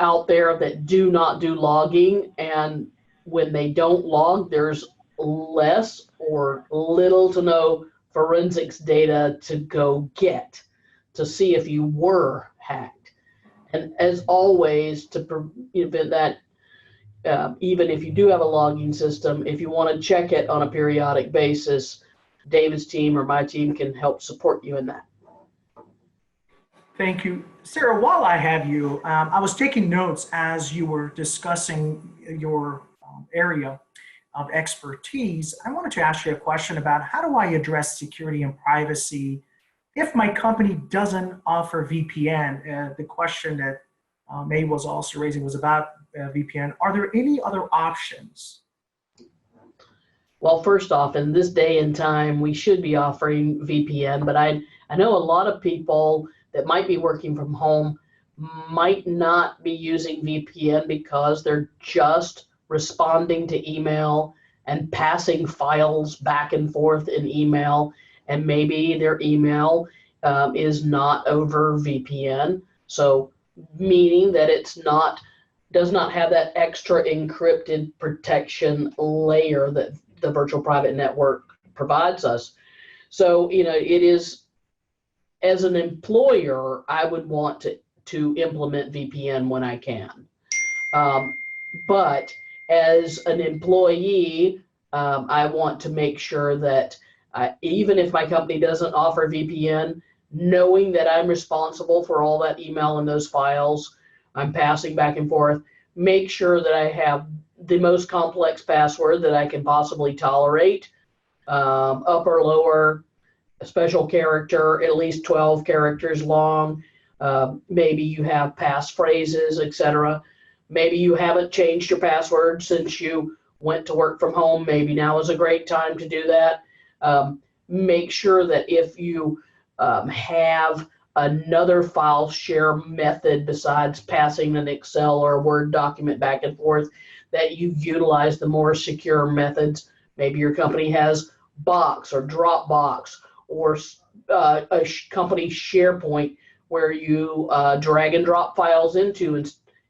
out there that do not do logging, and when they don't log, there's less or little to no forensics data to go get to see if you were hacked. And as always, to prevent that, even if you do have a logging system, if you want to check it on a periodic basis, David's team or my team can help support you in that. Thank you. Sarah, while I have you, I was taking notes as you were discussing your area of expertise. I wanted to ask you a question about how do I address security and privacy if my company doesn't offer VPN? The question that May was also raising was about VPN. Are there any other options? Well, first off, in this day and time, we should be offering VPN, but I know a lot of people that might be working from home might not be using VPN because they're just responding to email and passing files back and forth in email, and maybe their email is not over VPN, so meaning that does not have that extra encrypted protection layer that the virtual private network provides us. So it is, as an employer, I would want to implement VPN when I can. But as an employee, I want to make sure that even if my company doesn't offer VPN, knowing that I'm responsible for all that email and those files I'm passing back and forth, make sure that I have the most complex password that I can possibly tolerate, upper, lower, a special character, at least 12 characters long. Maybe you have passphrases, etc. Maybe you haven't changed your password since you went to work from home. Maybe now is a great time to do that. Make sure that if you have another file share method besides passing an Excel or a Word document back and forth, that you utilize the more secure methods. Maybe your company has Box or Dropbox or a company SharePoint where you drag and drop files into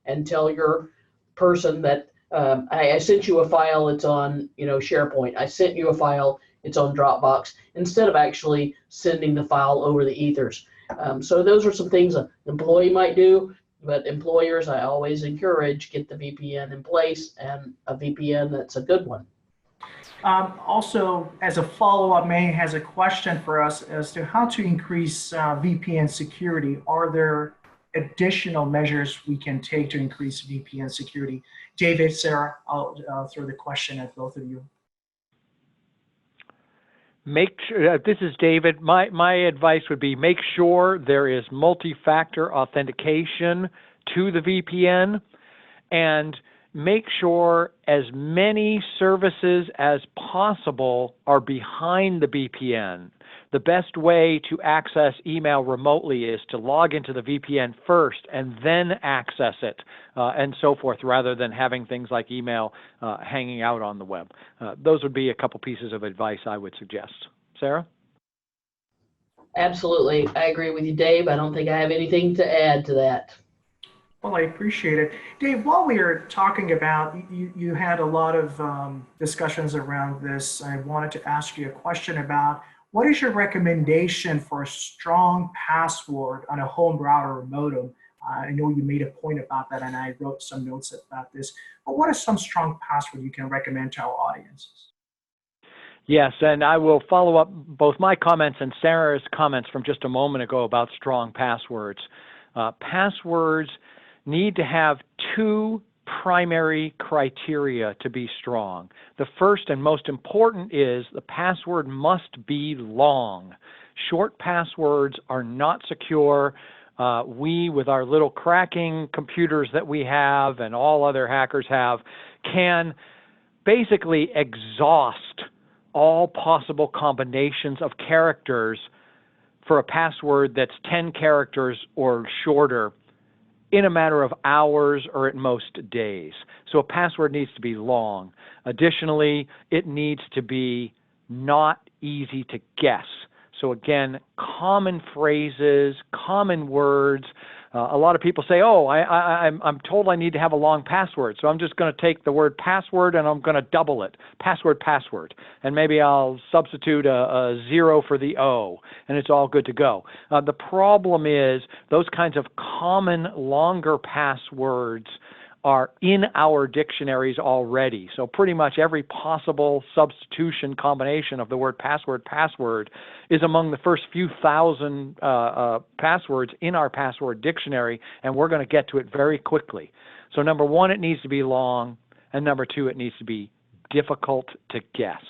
and tell your person that I sent you a file, it's on SharePoint. I sent you a file, it's on Dropbox, instead of actually sending the file over the ethers. So those are some things an employee might do, but employers, I always encourage, get the VPN in place, and a VPN that's a good one. Also, as a follow-up, May has a question for us as to how to increase VPN security. Are there additional measures we can take to increase VPN security? David, Sarah, I'll throw the question at both of you. Make sure, this is David. My advice would be make sure there is multi-factor authentication to the VPN, and make sure as many services as possible are behind the VPN. The best way to access email remotely is to log into the VPN first and then access it, and so forth, rather than having things like email hanging out on the web. Those would be a couple pieces of advice I would suggest. Sarah? Absolutely. I agree with you, Dave. I don't think I have anything to add to that. Well, I appreciate it. Dave, while we are talking about, you had a lot of discussions around this. I wanted to ask you a question about what is your recommendation for a strong password on a home router or modem? I know you made a point about that, and I wrote some notes about this. But what is some strong password you can recommend to our audiences? Yes, and I will follow up both my comments and Sarah's comments from just a moment ago about strong passwords. Passwords need to have two primary criteria to be strong. The first and most important is the password must be long. Short passwords are not secure. We, with our little cracking computers that we have and all other hackers have, can basically exhaust all possible combinations of characters for a password that's 10 characters or shorter in a matter of hours or at most days. So a password needs to be long. Additionally, it needs to be not easy to guess. So again, common phrases, common words. A lot of people say, oh, I'm told I need to have a long password, so I'm just going to take the word password and I'm going to double it, password, and maybe I'll substitute a 0 for the O, and it's all good to go. The problem is those kinds of common longer passwords are in our dictionaries already. So pretty much every possible substitution combination of the word password is among the first few thousand passwords in our password dictionary, and we're going to get to it very quickly. So number one, it needs to be long, and number two, it needs to be difficult to guess.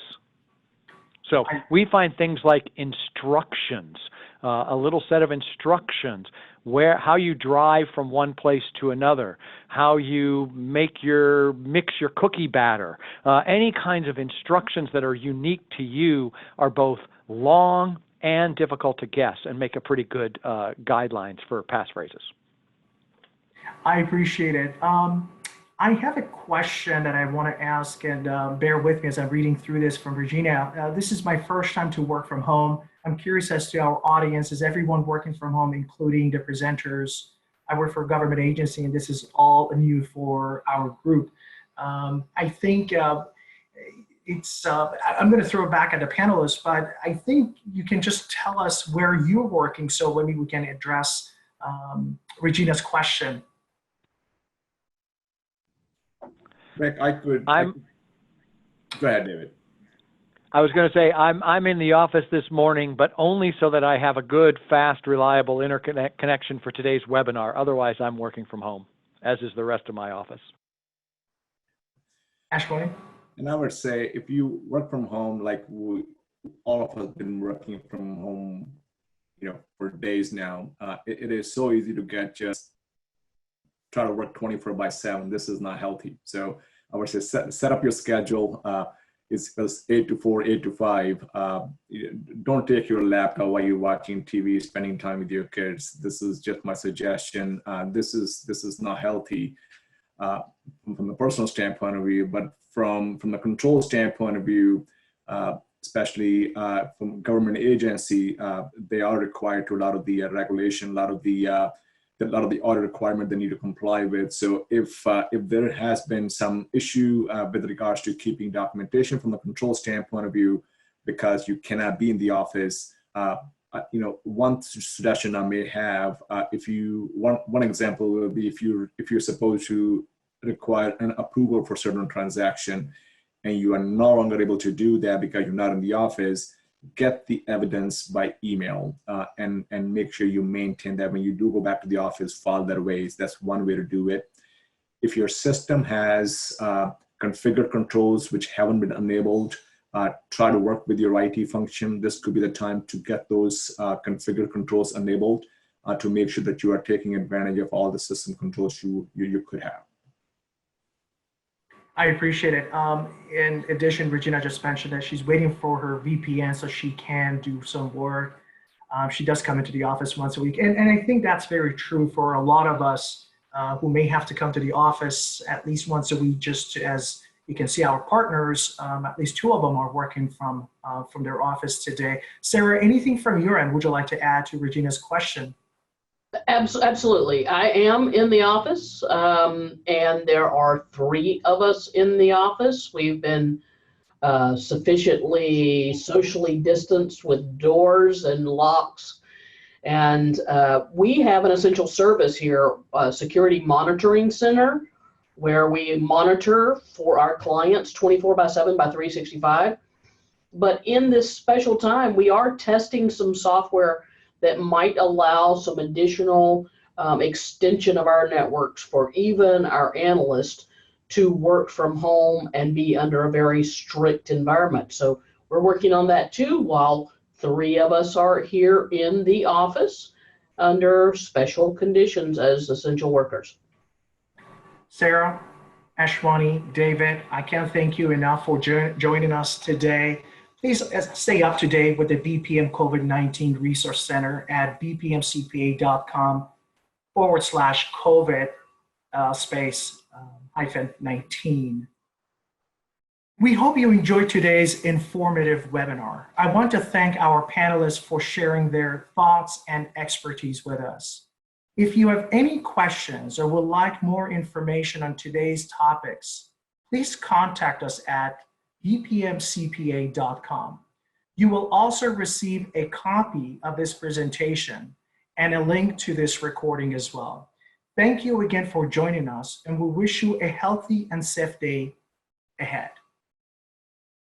So we find things like instructions, a little set of instructions, how you drive from one place to another, how you mix your cookie batter. Any kinds of instructions that are unique to you are both long and difficult to guess and make a pretty good guidelines for passphrases. I appreciate it. I have a question that I want to ask, and bear with me as I'm reading through this from Regina. This is my first time to work from home. I'm curious as to our audience. Is everyone working from home, including the presenters? I work for a government agency, and this is all new for our group. I think I'm going to throw it back at the panelists, but I think you can just tell us where you're working so maybe we can address Regina's question. Rick, go ahead, David. I was going to say I'm in the office this morning, but only so that I have a good, fast, reliable internet connection for today's webinar. Otherwise, I'm working from home, as is the rest of my office. Ashwani? And I would say if you work from home, like all of us have been working from home, for days now, it is so easy to try to work 24/7. This is not healthy. So I would say set up your schedule. It's 8 to 4, 8 to 5. Don't take your laptop while you're watching TV, spending time with your kids. This is just my suggestion. This is not healthy from the personal standpoint of view, but from the control standpoint of view, especially from government agency, they are required to a lot of the regulation, a lot of the audit requirement they need to comply with. So if there has been some issue with regards to keeping documentation from the control standpoint of view, because you cannot be in the office, one suggestion I may have, one example will be if you're supposed to require an approval for certain transaction, and you are no longer able to do that because you're not in the office, get the evidence by email and make sure you maintain that when you do go back to the office, file that away. That's one way to do it. If your system has configured controls which haven't been enabled, try to work with your IT function. This could be the time to get those configured controls enabled to make sure that you are taking advantage of all the system controls you could have. I appreciate it. In addition, Regina just mentioned that she's waiting for her VPN so she can do some work. She does come into the office once a week. And I think that's very true for a lot of us who may have to come to the office at least once a week, just as you can see our partners, at least 2 of them are working from their office today. Sarah, anything from your end would you like to add to Regina's question? Absolutely. I am in the office, and there are 3 of us in the office. We've been sufficiently socially distanced with doors and locks. And we have an essential service here, a security monitoring center, where we monitor for our clients 24/7 by 365. But in this special time, we are testing some software that might allow some additional extension of our networks for even our analysts to work from home and be under a very strict environment. So we're working on that too, while 3 of us are here in the office under special conditions as essential workers. Sarah, Ashwani, David, I can't thank you enough for joining us today. Please stay up to date with the BPM COVID-19 Resource Center at bpmcpa.com/COVID -19. We hope you enjoyed today's informative webinar. I want to thank our panelists for sharing their thoughts and expertise with us. If you have any questions or would like more information on today's topics, please contact us at bpmcpa.com. You will also receive a copy of this presentation and a link to this recording as well. Thank you again for joining us, and we wish you a healthy and safe day ahead.